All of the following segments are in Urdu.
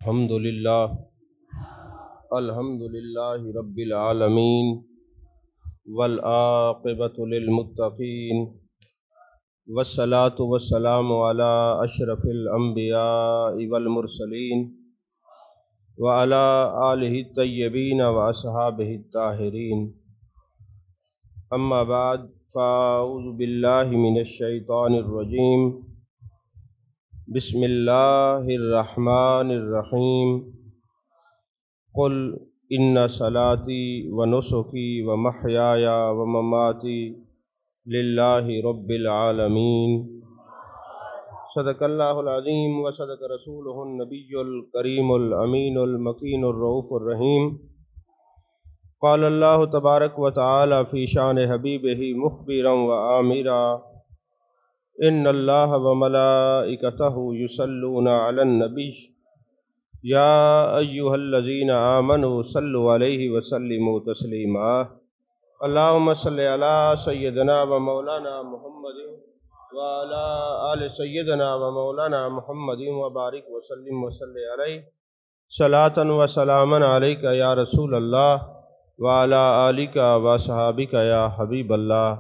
الحمد للہ رب العالمین والعاقبۃ للمتقین والصلاة والسلام علی اشرف الانبیاء والمرسلین وعلی آلہ الطیبین واصحابہ الطاہرین، اما بعد فاعوذ باللہ من الشیطان الرجیم، بسم اللہ الرحمن الرحیم، قل ان صلاتی ونسکی ومحیای ومماتی للہ رب العالمین۔ صدق اللہ العظیم وصدق رسولہ النبی الکریم الامین المکین الرؤوف الرحیم۔ قال اللہ تبارک و تعالی فی شان حبیبہ مخبرا وآمرا، ان اللہ وملائکتہ یصلون علی النبی یا ایہا الذین آمنوا صلوا علیہ وسلموا تسلیما۔ اللہم صلی علی سیدنا و مولانا محمد وعلی آل سیدنا و مولانا محمد وبارک وسلم وصلی علیہ صلاۃ و سلاما علیک یا رسول اللہ وعلی آلک و صحابک یا حبیب اللہ۔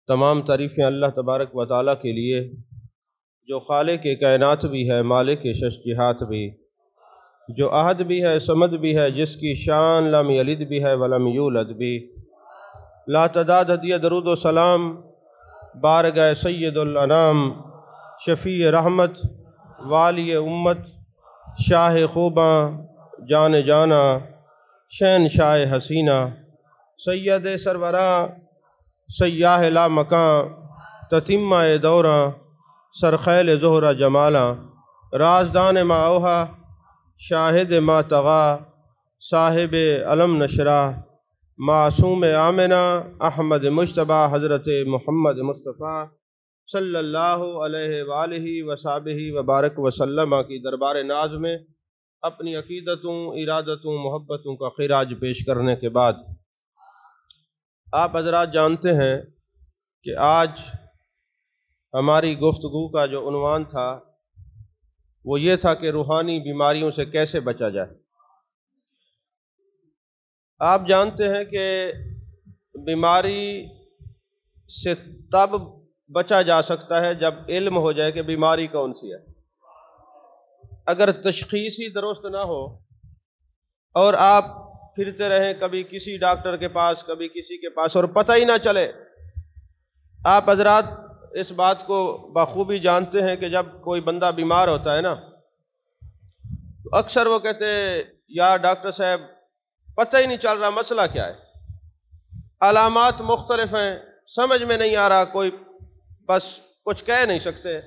تمام تعریفیں اللہ تبارک و تعالیٰ کے لیے جو خالق کائنات بھی ہے، مالک شش جہات بھی، جو احد بھی ہے، صمد بھی ہے، جس کی شان لم یلد بھی ہے ولم یولد بھی۔ لا تعداد ہدیہ درود و سلام بارگاہ سید الانام، شفیع رحمت، والی امت، شاہ خوباں، جان جانا، شہنشاہ حسینہ، سید سروراں، سیاہ لا مکاں، تتمہ دوراں، سرخیل زہرہ جمالاں، رازدان ما اوہا، شاہد ما طغا، صاحب علم نشرہ، معصوم آمنہ، احمد مجتبیٰ، حضرت محمد مصطفیٰ صلی اللہ علیہ وآلہ وصحبہ وبارک وسلم کی دربار ناز میں اپنی عقیدتوں، ارادتوں، محبتوں کا خراج پیش کرنے کے بعد، آپ حضرات جانتے ہیں کہ آج ہماری گفتگو کا جو عنوان تھا وہ یہ تھا کہ روحانی بیماریوں سے کیسے بچا جائے۔ آپ جانتے ہیں کہ بیماری سے تب بچا جا سکتا ہے جب علم ہو جائے کہ بیماری کون سی ہے۔ اگر تشخیص ہی درست نہ ہو اور آپ پھرتے رہیں کبھی کسی ڈاکٹر کے پاس کبھی کسی کے پاس اور پتہ ہی نہ چلے، آپ حضرات اس بات کو بخوبی جانتے ہیں کہ جب کوئی بندہ بیمار ہوتا ہے نا تو اکثر وہ کہتے ہیں یا ڈاکٹر صاحب پتہ ہی نہیں چل رہا مسئلہ کیا ہے، علامات مختلف ہیں، سمجھ میں نہیں آ رہا، کوئی بس کچھ کہہ نہیں سکتے۔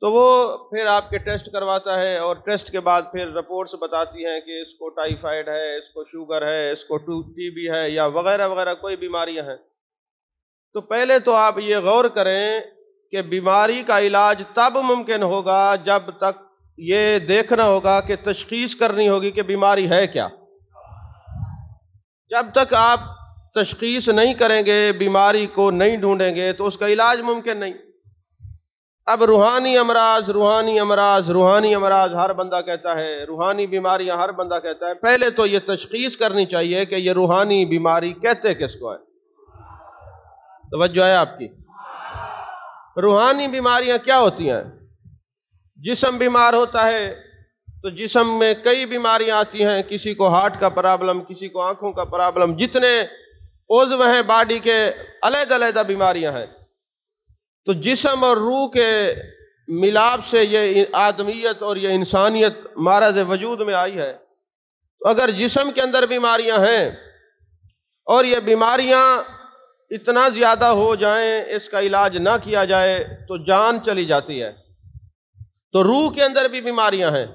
تو وہ پھر آپ کے ٹیسٹ کرواتا ہے اور ٹیسٹ کے بعد پھر رپورٹس بتاتی ہیں کہ اس کو ٹائیفائڈ ہے، اس کو شوگر ہے، اس کو ٹی بی ہے یا وغیرہ وغیرہ کوئی بیماریاں ہیں۔ تو پہلے تو آپ یہ غور کریں کہ بیماری کا علاج تب ممکن ہوگا جب تک یہ دیکھنا ہوگا کہ تشخیص کرنی ہوگی کہ بیماری ہے کیا۔ جب تک آپ تشخیص نہیں کریں گے، بیماری کو نہیں ڈھونڈیں گے تو اس کا علاج ممکن نہیں۔ اب روحانی امراض ہر بندہ کہتا ہے، روحانی بیماریاں ہر بندہ کہتا ہے۔ پہلے تو یہ تشخیص کرنی چاہیے کہ یہ روحانی بیماری کہتے کس کو ہے۔ توجہ ہے آپ کی؟ روحانی بیماریاں کیا ہوتی ہیں؟ جسم بیمار ہوتا ہے تو جسم میں کئی بیماریاں آتی ہیں، کسی کو ہارٹ کا پرابلم، کسی کو آنکھوں کا پرابلم، جتنے عضو ہیں باڈی کے علیحدہ علیحدہ بیماریاں ہیں۔ تو جسم اور روح کے ملاپ سے یہ آدمیت اور یہ انسانیت معرض وجود میں آئی ہے۔ تو اگر جسم کے اندر بیماریاں ہیں اور یہ بیماریاں اتنا زیادہ ہو جائیں، اس کا علاج نہ کیا جائے تو جان چلی جاتی ہے۔ تو روح کے اندر بھی بیماریاں ہیں،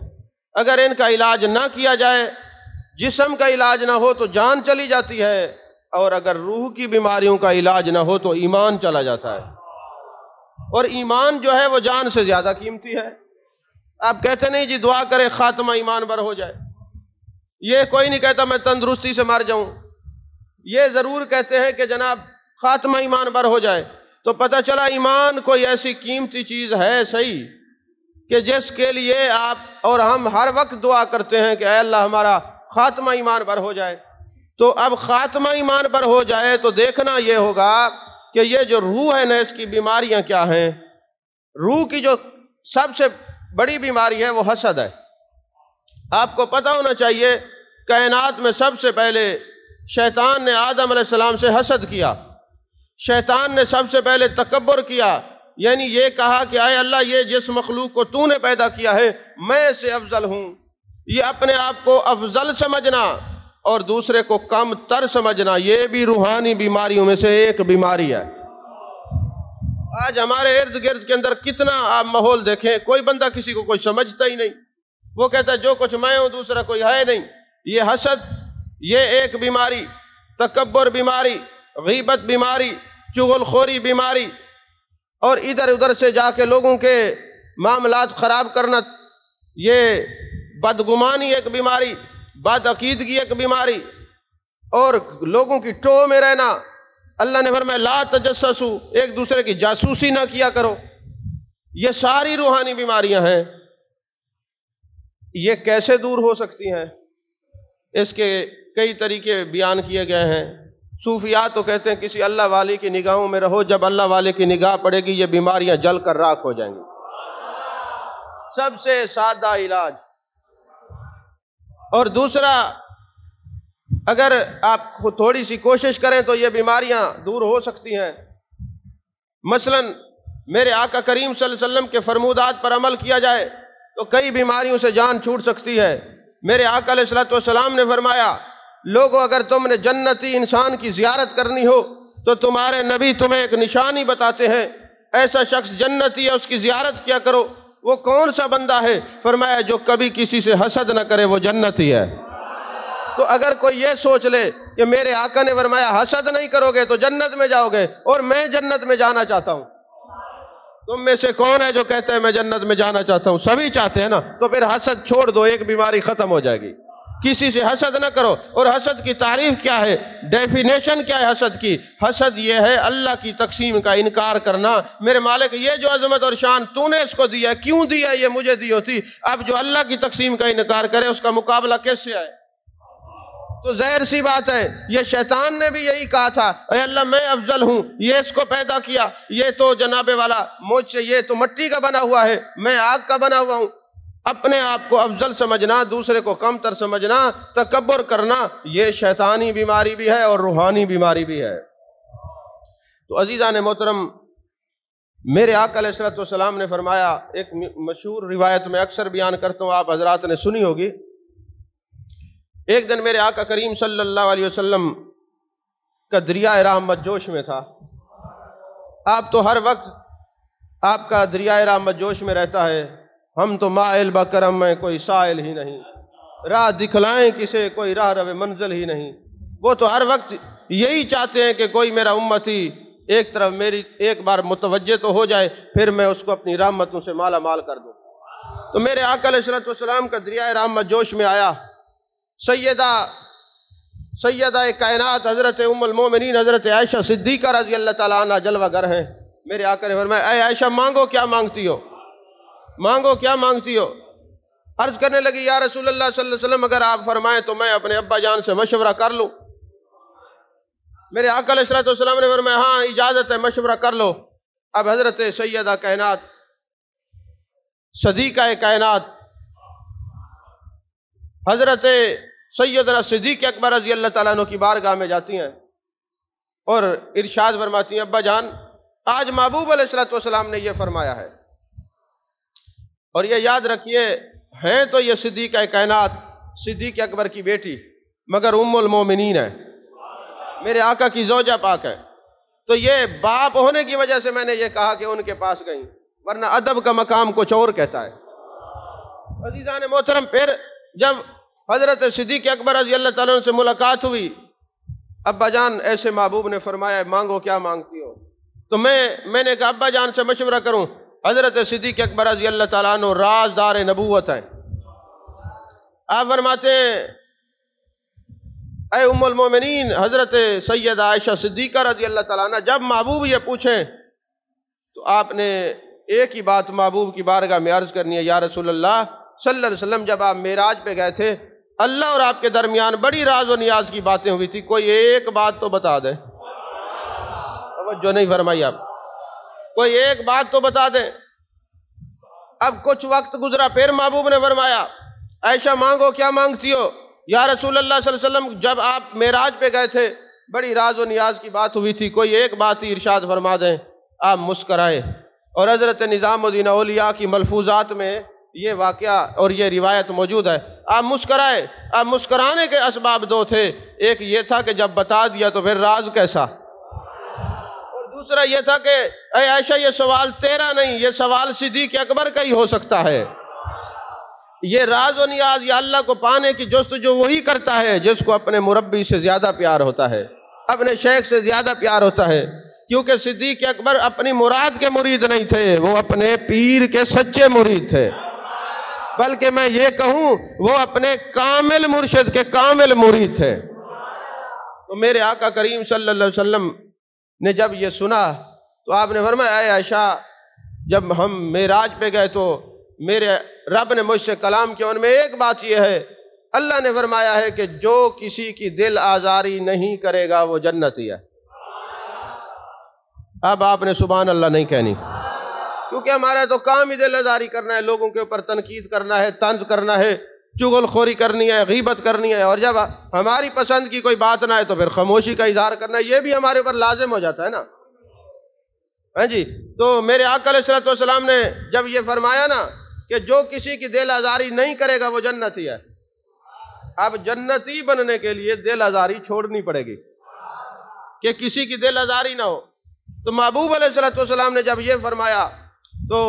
اگر ان کا علاج نہ کیا جائے، جسم کا علاج نہ ہو تو جان چلی جاتی ہے، اور اگر روح کی بیماریوں کا علاج نہ ہو تو ایمان چلا جاتا ہے۔ اور ایمان جو ہے وہ جان سے زیادہ قیمتی ہے۔ آپ کہتے نہیں جی دعا کریں خاتمہ ایمان بر ہو جائے، یہ کوئی نہیں کہتا میں تندرستی سے مر جاؤں، یہ ضرور کہتے ہیں کہ جناب خاتمہ ایمان بر ہو جائے۔ تو پتہ چلا ایمان کوئی ایسی قیمتی چیز ہے صحیح کہ جس کے لیے آپ اور ہم ہر وقت دعا کرتے ہیں کہ اے اللہ ہمارا خاتمہ ایمان پر ہو جائے۔ تو اب خاتمہ ایمان پر ہو جائے تو دیکھنا یہ ہوگا کہ یہ جو روح ہے نا، اس کی بیماریاں کیا ہیں۔ روح کی جو سب سے بڑی بیماری ہے وہ حسد ہے۔ آپ کو پتہ ہونا چاہیے کائنات میں سب سے پہلے شیطان نے آدم علیہ السلام سے حسد کیا۔ شیطان نے سب سے پہلے تکبر کیا، یعنی یہ کہا کہ اے اللہ یہ جس مخلوق کو تو نے پیدا کیا ہے میں اس سے افضل ہوں۔ یہ اپنے آپ کو افضل سمجھنا اور دوسرے کو کم تر سمجھنا، یہ بھی روحانی بیماریوں میں سے ایک بیماری ہے۔ آج ہمارے ارد گرد کے اندر کتنا آپ ماحول دیکھیں، کوئی بندہ کسی کو کوئی سمجھتا ہی نہیں، وہ کہتا ہے جو کچھ میں ہوں دوسرا کوئی ہے نہیں۔ یہ حسد، یہ ایک بیماری، تکبر بیماری، غیبت بیماری، چغل خوری بیماری، اور ادھر ادھر سے جا کے لوگوں کے معاملات خراب کرنا، یہ بدگمانی ایک بیماری، بد عقیدگی ایک بیماری، اور لوگوں کی ٹو میں رہنا۔ اللہ نے فرمایا لا تجسسوا، ایک دوسرے کی جاسوسی نہ کیا کرو۔ یہ ساری روحانی بیماریاں ہیں۔ یہ کیسے دور ہو سکتی ہیں؟ اس کے کئی طریقے بیان کیے گئے ہیں۔ صوفیاء تو کہتے ہیں کسی اللہ والے کی نگاہوں میں رہو، جب اللہ والے کی نگاہ پڑے گی یہ بیماریاں جل کر راکھ ہو جائیں گی۔ سب سے سادہ علاج۔ اور دوسرا، اگر آپ تھوڑی سی کوشش کریں تو یہ بیماریاں دور ہو سکتی ہیں۔ مثلا میرے آقا کریم صلی اللہ علیہ وسلم کے فرمودات پر عمل کیا جائے تو کئی بیماریوں سے جان چھوٹ سکتی ہے۔ میرے آقا علیہ السلام نے فرمایا لوگو اگر تم نے جنتی انسان کی زیارت کرنی ہو تو تمہارے نبی تمہیں ایک نشانی بتاتے ہیں، ایسا شخص جنتی ہے اس کی زیارت کیا کرو۔ وہ کون سا بندہ ہے؟ فرمایا جو کبھی کسی سے حسد نہ کرے وہ جنتی ہے۔ تو اگر کوئی یہ سوچ لے کہ میرے آقا نے فرمایا حسد نہیں کرو گے تو جنت میں جاؤ گے، اور میں جنت میں جانا چاہتا ہوں، تم میں سے کون ہے جو کہتا ہے میں جنت میں جانا چاہتا ہوں؟ سبھی چاہتے ہیں نا، تو پھر حسد چھوڑ دو، ایک بیماری ختم ہو جائے گی۔ کسی سے حسد نہ کرو۔ اور حسد کی تعریف کیا ہے، ڈیفینیشن کیا ہے حسد کی؟ حسد یہ ہے اللہ کی تقسیم کا انکار کرنا۔ میرے مالک یہ جو عظمت اور شان تو نے اس کو دیا، کیوں دیا؟ یہ مجھے دی ہوتی۔ اب جو اللہ کی تقسیم کا انکار کرے اس کا مقابلہ کیسے آئے؟ تو ظاہر سی بات ہے یہ شیطان نے بھی یہی کہا تھا اے اللہ میں افضل ہوں، یہ اس کو پیدا کیا، یہ تو جناب والا مجھ سے، یہ تو مٹی کا بنا ہوا ہے، میں آگ کا بنا ہوا ہوں۔ اپنے آپ کو افضل سمجھنا، دوسرے کو کم تر سمجھنا، تکبر کرنا، یہ شیطانی بیماری بھی ہے اور روحانی بیماری بھی ہے۔ تو عزیزان محترم، میرے آقا علیہ السلام نے فرمایا، ایک مشہور روایت میں اکثر بیان کرتا ہوں، آپ حضرات نے سنی ہوگی۔ ایک دن میرے آقا کریم صلی اللہ علیہ وسلم کا دریائے رحمت جوش میں تھا۔ آپ تو ہر وقت آپ کا دریائے رحمت جوش میں رہتا ہے۔ ہم تو مائل بکرم میں کوئی سائل ہی نہیں، راہ دکھلائیں کسے کوئی راہ رو منزل ہی نہیں۔ وہ تو ہر وقت یہی چاہتے ہیں کہ کوئی میرا امتی ایک طرف میری ایک بار متوجہ تو ہو جائے، پھر میں اس کو اپنی رحمتوں سے مالا مال کر دوں۔ تو میرے آقا علیہ السلام کا دریائے رحمت جوش میں آیا۔ سیدہ کائنات حضرت ام المومنین حضرت عائشہ صدیقہ رضی اللہ تعالیٰ عنہ جلوہ گر ہیں۔ میرے آقا نے فرمایا اے عائشہ مانگو کیا مانگتی ہو، مانگو کیا مانگتی ہو۔ عرض کرنے لگی یا رسول اللہ صلی اللہ علیہ وسلم اگر آپ فرمائیں تو میں اپنے ابا جان سے مشورہ کر لوں۔ میرے آقا علیہ السلام نے فرمایا ہاں اجازت ہے، مشورہ کر لو۔ اب حضرت سیدہ کائنات صدیقہ کائنات حضرت سیدنا صدیق اکبر رضی اللہ تعالیٰ عنہ کی بارگاہ میں جاتی ہیں اور ارشاد فرماتی ہیں ابا جان آج محبوب علیہ السلام نے یہ فرمایا ہے، اور یہ یاد رکھیے ہیں تو یہ صدیقہ کائنات صدیق اکبر کی بیٹی مگر ام المومنین ہے، میرے آقا کی زوجہ پاک ہے۔ تو یہ باپ ہونے کی وجہ سے میں نے یہ کہا کہ ان کے پاس گئیں، ورنہ ادب کا مقام کچھ اور کہتا ہے۔ عزیزان محترم، پھر جب حضرت صدیق اکبر رضی اللہ تعالیٰ عنہ سے ملاقات ہوئی، ابا جان ایسے محبوب نے فرمایا مانگو کیا مانگتی ہو۔ تو میں نے کہا ابا جان سے مشورہ کروں۔ حضرت صدیق اکبر رضی اللہ تعالیٰ عنہ رازدار نبوت ہیں۔ آپ فرماتے ہیں اے ام المومنین حضرت سیدہ عائشہ صدیقہ رضی اللہ تعالیٰ عنہ، جب محبوب یہ پوچھیں تو آپ نے ایک ہی بات محبوب کی بارگاہ میں عرض کرنی ہے، یا رسول اللہ صلی اللہ علیہ وسلم، جب آپ معراج پہ گئے تھے اللہ اور آپ کے درمیان بڑی راز و نیاز کی باتیں ہوئی تھی، کوئی ایک بات تو بتا دیں۔ توجہ نہیں فرمائی آپ، کوئی ایک بات تو بتا دیں۔ اب کچھ وقت گزرا، پھر محبوب نے فرمایا عائشہ مانگو کیا مانگتی ہو؟ یا رسول اللہ صلی اللہ علیہ وسلم جب آپ معراج پہ گئے تھے بڑی راز و نیاز کی بات ہوئی تھی، کوئی ایک بات ہی ارشاد فرما دیں۔ آپ مسکرائے، اور حضرت نظام الدین اولیاء کی ملفوظات میں یہ واقعہ اور یہ روایت موجود ہے۔ آپ مسکرائے، آپ مسکرانے کے اسباب دو تھے، ایک یہ تھا کہ جب بتا دیا تو پھر راز کیسا، اور دوسرا یہ تھا کہ اے عائشہ یہ سوال تیرا نہیں، یہ سوال صدیق اکبر کا ہی ہو سکتا ہے۔ یہ راز و نیاز یا اللہ کو پانے کی جستجو وہی کرتا ہے جس کو اپنے مربی سے زیادہ پیار ہوتا ہے، اپنے شیخ سے زیادہ پیار ہوتا ہے، کیونکہ صدیق اکبر اپنی مراد کے مرید نہیں تھے، وہ اپنے پیر کے سچے مرید تھے، بلکہ میں یہ کہوں وہ اپنے کامل مرشد کے کامل مرید تھے۔ تو میرے آقا کریم صلی اللہ علیہ وسلم نے جب یہ سنا تو آپ نے فرمایا اے عائشہ جب ہم معراج پہ گئے تو میرے رب نے مجھ سے کلام کیا، ان میں ایک بات یہ ہے اللہ نے فرمایا ہے کہ جو کسی کی دل آزاری نہیں کرے گا وہ جنتی ہے۔ اب آپ نے سبحان اللہ نہیں کہنی، کیونکہ ہمارا تو کام ہی دل آزاری کرنا ہے، لوگوں کے اوپر تنقید کرنا ہے، طنز کرنا ہے، چغل خوری کرنی ہے، غیبت کرنی ہے، اور جب ہماری پسند کی کوئی بات نہ ہے تو پھر خاموشی کا اظہار کرنا ہے، یہ بھی ہمارے اوپر لازم ہو جاتا ہے نا۔ ہاں جی، تو میرے آقا علیہ الصلوۃ والسلام نے جب یہ فرمایا نا کہ جو کسی کی دل آزاری نہیں کرے گا وہ جنتی ہے، اب جنتی بننے کے لیے دل آزاری چھوڑنی پڑے گی کہ کسی کی دل آزاری نہ ہو۔ تو محبوب علیہ الصلوۃ والسلام نے جب یہ فرمایا تو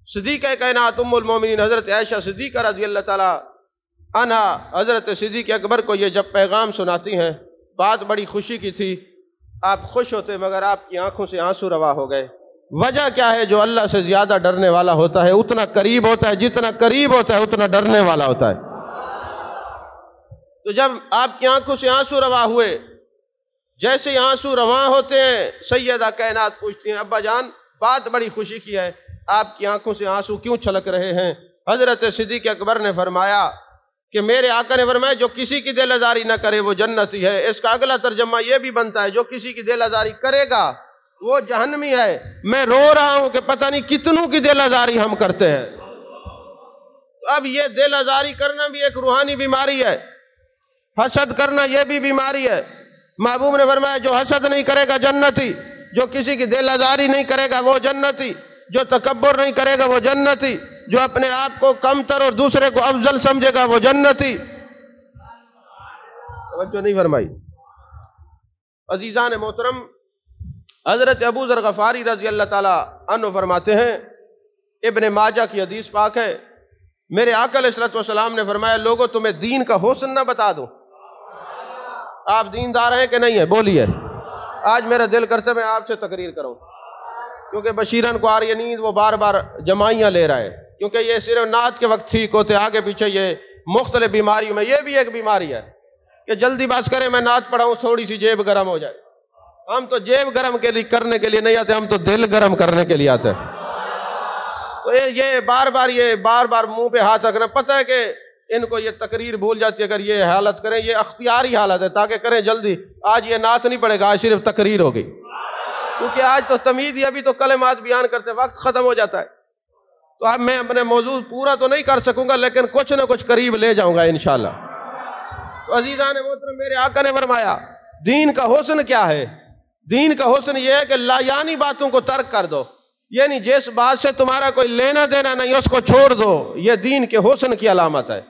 صدیقہ کائنات ام المومنین حضرت عائشہ صدیقہ رضی اللہ تعالیٰ عنہا حضرت صدیق اکبر کو یہ جب پیغام سناتی ہیں، بات بڑی خوشی کی تھی، آپ خوش ہوتے مگر آپ کی آنکھوں سے آنسو روا ہو گئے۔ وجہ کیا ہے؟ جو اللہ سے زیادہ ڈرنے والا ہوتا ہے اتنا قریب ہوتا ہے، جتنا قریب ہوتا ہے اتنا ڈرنے والا ہوتا ہے۔ تو جب آپ کی آنکھوں سے آنسو روا ہوئے، جیسے ہی آنسو رواں ہوتے ہیں سیدہ کائنات پوچھتی ہیں ابا جان بات بڑی خوشی کی ہے، آپ کی آنکھوں سے آنسو کیوں چھلک رہے ہیں؟ حضرت صدیق اکبر نے فرمایا کہ میرے آقا نے فرمایا جو کسی کی دل آزاری نہ کرے وہ جنتی ہے۔ اس کا اگلا ترجمہ یہ بھی بنتا ہے جو کسی کی دل آزاری کرے گا وہ جہنمی ہے۔ میں رو رہا ہوں کہ پتہ نہیں کتنوں کی دل آزاری ہم کرتے ہیں۔ اب یہ دل آزاری کرنا بھی ایک روحانی بیماری ہے، حسد کرنا یہ بھی بیماری ہے۔ محبوب نے فرمایا جو حسد نہیں کرے گا جنتی، جو کسی کی دل آزاری نہیں کرے گا وہ جنتی، جو تکبر نہیں کرے گا وہ جنتی، جو اپنے آپ کو کم تر اور دوسرے کو افضل سمجھے گا وہ جنتی۔ توجہ نہیں فرمائی۔ عزیزان محترم، حضرت ابو ذر غفاری رضی اللہ تعالیٰ عنہ فرماتے ہیں، ابن ماجہ کی حدیث پاک ہے، میرے آقا علیہ الصلوۃ والسلام نے فرمایا لوگوں تمہیں دین کا حسن نہ بتا دوں؟ آپ دیندار ہیں کہ نہیں ہیں؟ بولیے۔ آج میرا دل کرتا ہے میں آپ سے تقریر کروں، کیونکہ بشیرن کو آ رہی ہے نیند، وہ بار بار جمائیاں لے رہا ہے، کیونکہ یہ صرف نعت کے وقت ٹھیک ہوتے، آگے پیچھے یہ مختلف بیماریوں میں یہ بھی ایک بیماری ہے کہ جلدی باز کریں میں نعت پڑھاؤں تھوڑی سی جیب گرم ہو جائے۔ ہم تو جیب گرم کرنے کے لیے نہیں آتے، ہم تو دل گرم کرنے کے لیے آتے ہیں۔ تو یہ بار بار منہ پہ ہاتھ رکھنا، پتہ ہے کہ ان کو یہ تقریر بھول جاتی ہے، اگر یہ حالت کریں یہ اختیاری حالت ہے تاکہ کریں جلدی۔ آج یہ نعت نہیں پڑے گا، آج صرف تقریر ہوگی، کیونکہ آج تو تمید ہی، ابھی تو کلمات بیان کرتے وقت ختم ہو جاتا ہے۔ تو اب میں اپنے موضوع پورا تو نہیں کر سکوں گا لیکن کچھ نہ کچھ قریب لے جاؤں گا انشاءاللہ۔ تو عزیزان محترم، میرے آقا نے فرمایا دین کا حسن کیا ہے؟ دین کا حسن یہ ہے کہ لایانی باتوں کو ترک کر دو، یعنی جس بات سے تمہارا کوئی لینا دینا نہیں اس کو چھوڑ دو، یہ دین کے حسن کی علامت ہے۔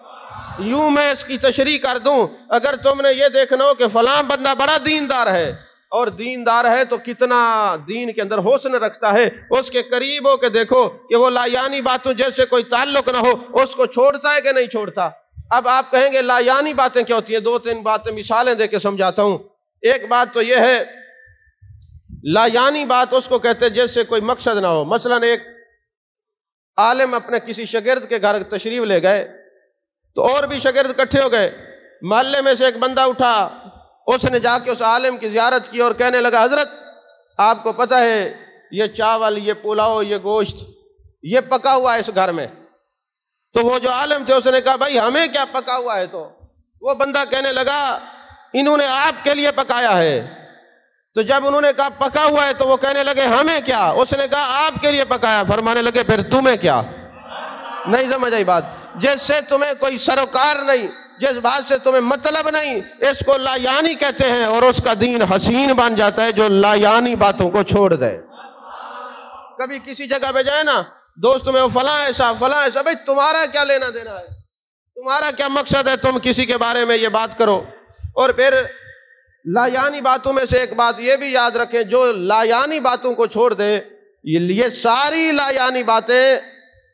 یوں میں اس کی تشریح کر دوں، اگر تم نے یہ دیکھنا ہو کہ فلاں بندہ بڑا دیندار ہے اور دیندار ہے تو کتنا دین کے اندر حسن رکھتا ہے، اس کے قریب ہو کے دیکھو کہ وہ لایانی باتوں جیسے کوئی تعلق نہ ہو اس کو چھوڑتا ہے کہ نہیں چھوڑتا۔ اب آپ کہیں گے لایانی باتیں کیا ہوتی ہیں؟ دو تین باتیں مثالیں دے کے سمجھاتا ہوں۔ ایک بات تو یہ ہے لایانی بات اس کو کہتے ہیں جیسے کوئی مقصد نہ ہو۔ مثلا ایک عالم اپنے کسی شاگرد کے گھر تشریف لے گئے تو اور بھی شاگرد اکٹھے ہو گئے، محلے میں سے ایک بندہ اٹھا، اس نے جا کے اس عالم کی زیارت کی اور کہنے لگا حضرت آپ کو پتہ ہے یہ چاول، یہ پلاؤ، یہ گوشت، یہ پکا ہوا ہے اس گھر میں۔ تو وہ جو عالم تھے اس نے کہا بھائی ہمیں کیا پکا ہوا ہے؟ تو وہ بندہ کہنے لگا انہوں نے آپ کے لیے پکایا ہے۔ تو جب انہوں نے کہا پکا ہوا ہے تو وہ کہنے لگے ہمیں کیا؟ اس نے کہا آپ کے لیے پکایا۔ فرمانے لگے پھر تمہیں کیا؟ نہیں سمجھ آئی بات؟ جس سے تمہیں کوئی سروکار نہیں، جس بات سے تمہیں مطلب نہیں، اس کو لا یعنی کہتے ہیں، اور اس کا دین حسین بن جاتا ہے جو لا یعنی باتوں کو چھوڑ دے۔ کبھی کسی جگہ پہ جائے نا، دوست میں وہ فلاں ایسا فلاں ایسا، بھائی تمہارا کیا لینا دینا ہے؟ تمہارا کیا مقصد ہے تم کسی کے بارے میں یہ بات کرو؟ اور پھر لا یعنی باتوں میں سے ایک بات یہ بھی یاد رکھیں، جو لا یعنی باتوں کو چھوڑ دے، یہ ساری لا یعنی باتیں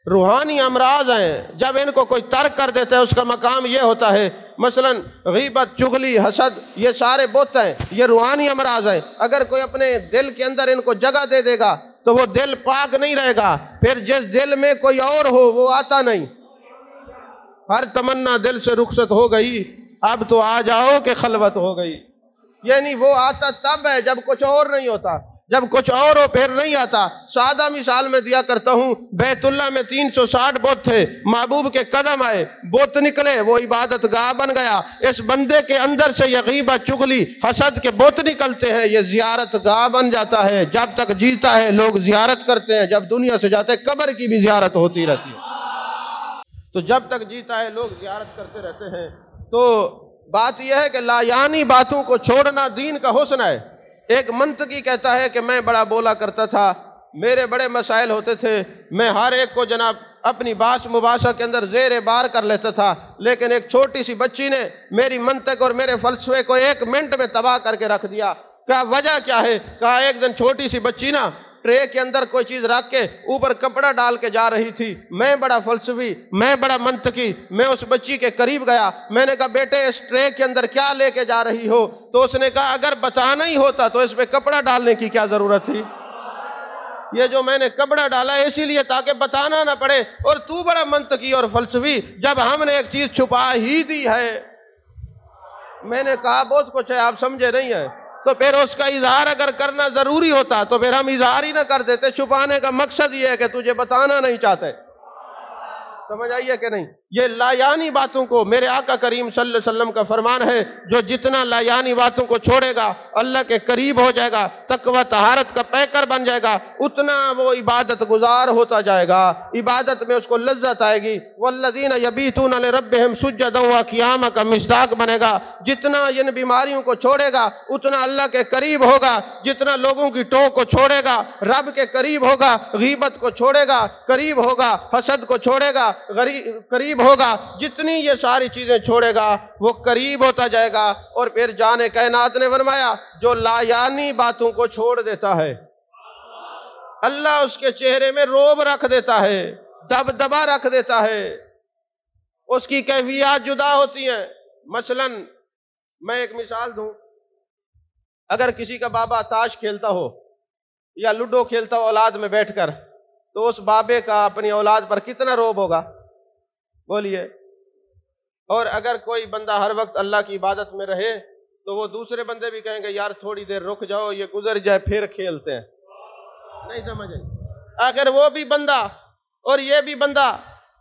روحانی امراض ہیں۔ جب ان کو کوئی ترک کر دیتا ہے اس کا مقام یہ ہوتا ہے، مثلا غیبت، چغلی، حسد، یہ سارے بت ہیں، یہ روحانی امراض ہیں۔ اگر کوئی اپنے دل کے اندر ان کو جگہ دے دے گا تو وہ دل پاک نہیں رہے گا، پھر جس دل میں کوئی اور ہو وہ آتا نہیں۔ ہر تمنا دل سے رخصت ہو گئی، اب تو آ جاؤ کہ خلوت ہو گئی۔ یعنی وہ آتا تب ہے جب کچھ اور نہیں ہوتا، جب کچھ اور ہو پھر نہیں آتا۔ سادہ مثال میں دیا کرتا ہوں، بیت اللہ میں 360 بت تھے، محبوب کے قدم آئے، بت نکلے، وہ عبادت گاہ بن گیا۔ اس بندے کے اندر سے یہ غیبت، چغلی، حسد کے بت نکلتے ہیں، یہ زیارت گاہ بن جاتا ہے۔ جب تک جیتا ہے لوگ زیارت کرتے ہیں، جب دنیا سے جاتے ہیں قبر کی بھی زیارت ہوتی رہتی ہے۔ تو جب تک جیتا ہے لوگ زیارت کرتے رہتے ہیں۔ تو بات یہ ہے کہ لا یعنی باتوں کو چھوڑنا دین کا حسن ہے۔ ایک منطقی کہتا ہے کہ میں بڑا بولا کرتا تھا، میرے بڑے مسائل ہوتے تھے، میں ہر ایک کو جناب اپنی باس مباحثہ کے اندر زیر بار کر لیتا تھا، لیکن ایک چھوٹی سی بچی نے میری منطق اور میرے فلسفے کو 1 منٹ میں تباہ کر کے رکھ دیا۔ کہا وجہ کیا ہے؟ کہا ایک دن چھوٹی سی بچی نا ٹرے کے اندر کوئی چیز رکھ کے اوپر کپڑا ڈال کے جا رہی تھی۔ میں بڑا فلسفی، میں بڑا منطقی، میں اس بچی کے قریب گیا، میں نے کہا بیٹے اس ٹرے کے اندر کیا لے کے جا رہی ہو؟ تو اس نے کہا اگر بتانا ہی ہوتا تو اس پہ کپڑا ڈالنے کی کیا ضرورت تھی؟ یہ جو میں نے کپڑا ڈالا ہے اسی لیے تاکہ بتانا نہ پڑے، اور تو بڑا منطقی اور فلسفی، جب ہم نے ایک چیز چھپا ہی دی ہے۔ میں نے کہا بہت کچھ ہے، آپ سمجھے نہیں ہیں، تو پھر اس کا اظہار اگر کرنا ضروری ہوتا تو پھر ہم اظہار ہی نہ کر دیتے۔ چھپانے کا مقصد یہ ہے کہ تجھے بتانا نہیں چاہتے۔ سمجھ آئیے کہ نہیں؟ یہ لا یعنی باتوں کو، میرے آقا کریم صلی اللہ علیہ وسلم کا فرمان ہے، جو جتنا لا یعنی باتوں کو چھوڑے گا اللہ کے قریب ہو جائے گا، تقوی طہارت کا پیکر بن جائے گا، اتنا وہ عبادت گزار ہوتا جائے گا، عبادت میں اس کو لذت آئے گی۔ والذین یبیتون لربہم سجدا وقیاما کا مصداق بنے گا۔ جتنا ان بیماریوں کو چھوڑے گا اتنا اللہ کے قریب ہوگا، جتنا لوگوں کی ٹوک کو چھوڑے گا رب کے قریب ہوگا، غیبت کو چھوڑے گا قریب ہوگا، حسد کو چھوڑے گا قریب ہوگا، جتنی یہ ساری چیزیں چھوڑے گا وہ قریب ہوتا جائے گا۔ اور پھر جان کائنات نے فرمایا جو لا یعنی باتوں کو چھوڑ دیتا ہے اللہ اس کے چہرے میں روب رکھ دیتا ہے، دبدبا رکھ دیتا ہے، اس کی کیفیات جدا ہوتی ہیں۔ مثلا میں ایک مثال دوں، اگر کسی کا بابا تاش کھیلتا ہو یا لوڈو کھیلتا ہو اولاد میں بیٹھ کر، تو اس بابے کا اپنی اولاد پر کتنا روب ہوگا؟ بولیے۔ اور اگر کوئی بندہ ہر وقت اللہ کی عبادت میں رہے تو وہ دوسرے بندے بھی کہیں گے یار تھوڑی دیر رک جاؤ، یہ گزر جائے پھر کھیلتے ہیں۔ نہیں سمجھے؟ آخر وہ بھی بندہ اور یہ بھی بندہ،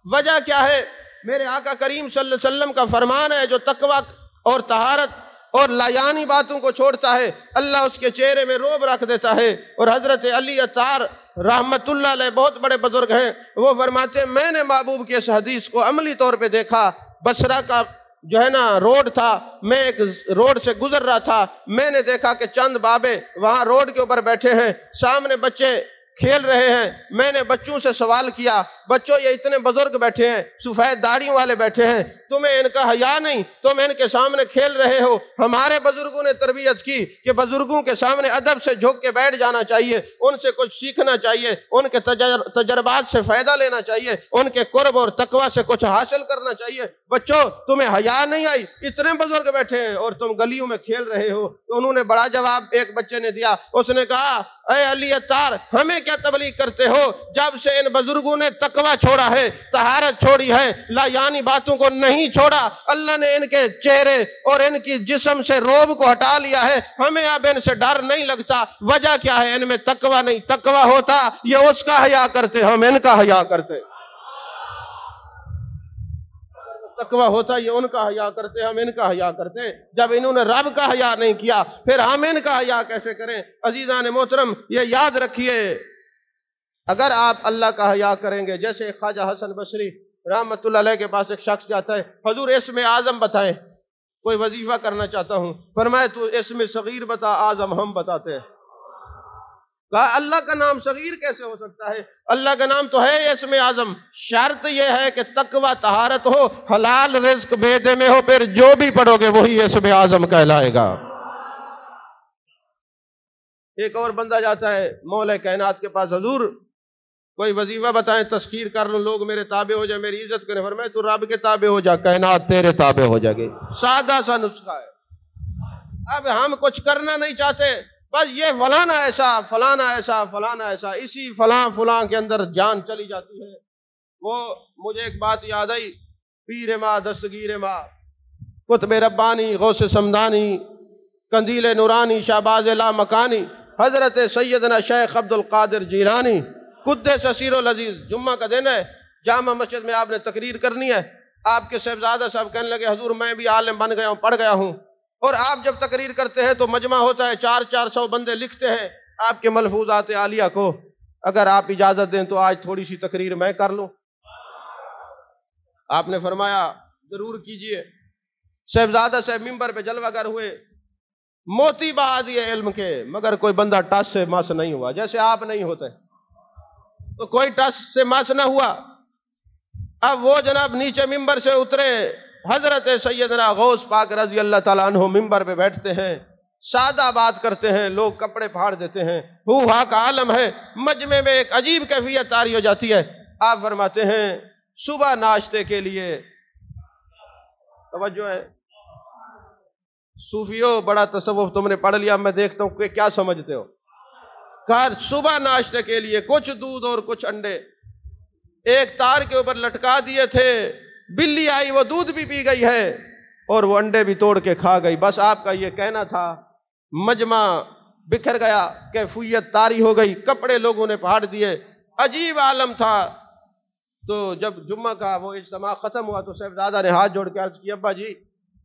وجہ کیا ہے؟ میرے آقا کریم صلی اللہ علیہ وسلم کا فرمان ہے جو تقوی اور طہارت اور لا یعنی باتوں کو چھوڑتا ہے اللہ اس کے چہرے میں روب رکھ دیتا ہے۔ اور حضرت علی عطار رحمت اللہ علیہ بہت بڑے بزرگ ہیں، وہ فرماتے ہیں میں نے محبوب کی اس حدیث کو عملی طور پہ دیکھا۔ بصرہ کا جو ہے نا روڈ تھا، میں ایک روڈ سے گزر رہا تھا، میں نے دیکھا کہ چند بابے وہاں روڈ کے اوپر بیٹھے ہیں، سامنے بچے کھیل رہے ہیں۔ میں نے بچوں سے سوال کیا بچوں یہ اتنے بزرگ بیٹھے ہیں، سفید داڑھیوں والے بیٹھے ہیں، تمہیں ان کا حیا نہیں؟ تم ان کے سامنے کھیل رہے ہو۔ ہمارے بزرگوں نے تربیت کی کہ بزرگوں کے سامنے ادب سے جھک کے بیٹھ جانا چاہیے، ان سے کچھ سیکھنا چاہیے، ان کے تجربات سے فائدہ لینا چاہیے، ان کے قرب اور تقوی سے کچھ حاصل کرنا چاہیے۔ بچوں تمہیں حیا نہیں آئی؟ اتنے بزرگ بیٹھے ہیں اور تم گلیوں میں کھیل رہے ہو۔ تو انہوں نے بڑا جواب ایک بچے نے دیا، اس نے کہا اے علی عطار ہمیں کیا تبلیغ کرتے ہو؟ جب سے ان بزرگوں نے تقوی تقوی چھوڑا ہے، طہارت چھوڑی ہے، لا یعنی باتوں کو نہیں چھوڑا، اللہ نے ان کے چہرے اور ان کی جسم سے روب کو ہٹا لیا ہے، ہمیں اب ان سے ڈر نہیں لگتا۔ وجہ کیا ہے؟ ان میں تقوی نہیں۔ تقوی ہوتا یہ اس کا حیا کرتے، ہم ان کا حیا کرتے۔ تقوی ہوتا یہ ان کا حیا کرتے، ہم ان کا حیا کرتے۔ جب انہوں نے رب کا حیا نہیں کیا، پھر ہم ان کا حیا کیسے کریں؟ عزیزان محترم، یہ یاد رکھیے، اگر آپ اللہ کا حیا کریں گے، جیسے خواجہ حسن بصری رحمۃ اللہ علیہ کے پاس ایک شخص جاتا ہے، حضور اسم اعظم بتائیں، کوئی وظیفہ کرنا چاہتا ہوں، فرمایا تو اسم صغیر بتا، اعظم ہم بتاتے ہیں۔ کہا اللہ کا نام صغیر کیسے ہو سکتا ہے؟ اللہ کا نام تو ہے اسم اعظم، شرط یہ ہے کہ تقوی طہارت ہو، حلال رزق بیدے میں ہو، پھر جو بھی پڑھو گے وہی اسم اعظم کہلائے گا۔ ایک اور بندہ جاتا ہے مولا کائنات کے پاس، حضور کوئی وظیفہ بتائیں، تذکیر کر لوں، لوگ میرے تابع ہو جائیں، میری عزت کریں۔ فرمایا تو رب کے تابع ہو جا، کائنات تیرے تابع ہو جائے گی۔ سادہ سا نسخہ ہے۔ اب ہم کچھ کرنا نہیں چاہتے، بس یہ فلانا ایسا، فلانا ایسا، فلانا ایسا، اسی فلاں کے اندر جان چلی جاتی ہے۔ وہ مجھے ایک بات یاد آئی، پیر ماں، دستگیر ماں، قطب ربانی، غوث سمدانی، قندیل نورانی، شہباز لا مکانی، حضرت سیدنا شیخ عبد القادر جیلانی قدس سیر العزیز۔ جمعہ کا دن ہے، جامع مسجد میں آپ نے تقریر کرنی ہے۔ آپ کے صاحبزادہ صاحب کہنے لگے، حضور میں بھی عالم بن گیا ہوں، پڑھ گیا ہوں، اور آپ جب تقریر کرتے ہیں تو مجمع ہوتا ہے، 400 بندے لکھتے ہیں آپ کے ملفوظات عالیہ کو، اگر آپ اجازت دیں تو آج تھوڑی سی تقریر میں کر لوں۔ آپ نے فرمایا ضرور کیجئے۔ صاحبزادہ صاحب ممبر پہ جلوہ گر ہوئے، موتی بہا دیے علم کے، مگر کوئی بندہ ٹس سے مس نہیں ہوا، جیسے آپ نہیں ہوتے تو کوئی ٹس سے مس نہ ہوا۔ اب وہ جناب نیچے ممبر سے اترے، حضرت سیدنا غوث پاک رضی اللہ تعالیٰ عنہ ممبر پہ بیٹھتے ہیں، سادہ بات کرتے ہیں، لوگ کپڑے پھاڑ دیتے ہیں، ہوا کا عالم ہے۔ مجمع میں ایک عجیب کیفیت طاری ہو جاتی ہے۔ آپ فرماتے ہیں صبح ناشتے کے لیے، توجہ ہے صوفیو، بڑا تصوف تم نے پڑھ لیا، میں دیکھتا ہوں کہ کیا سمجھتے ہو۔ کہا صبح ناشتے کے لیے کچھ دودھ اور کچھ انڈے ایک تار کے اوپر لٹکا دیے تھے، بلی آئی وہ دودھ بھی پی گئی ہے اور وہ انڈے بھی توڑ کے کھا گئی۔ بس آپ کا یہ کہنا تھا، مجمع بکھر گیا، کیفیت طاری ہو گئی، کپڑے لوگوں نے پھاڑ دیے، عجیب عالم تھا۔ تو جب جمعہ کا وہ اجتماع ختم ہوا تو صاحبزادہ نے ہاتھ جوڑ کے عرض کی، ابا جی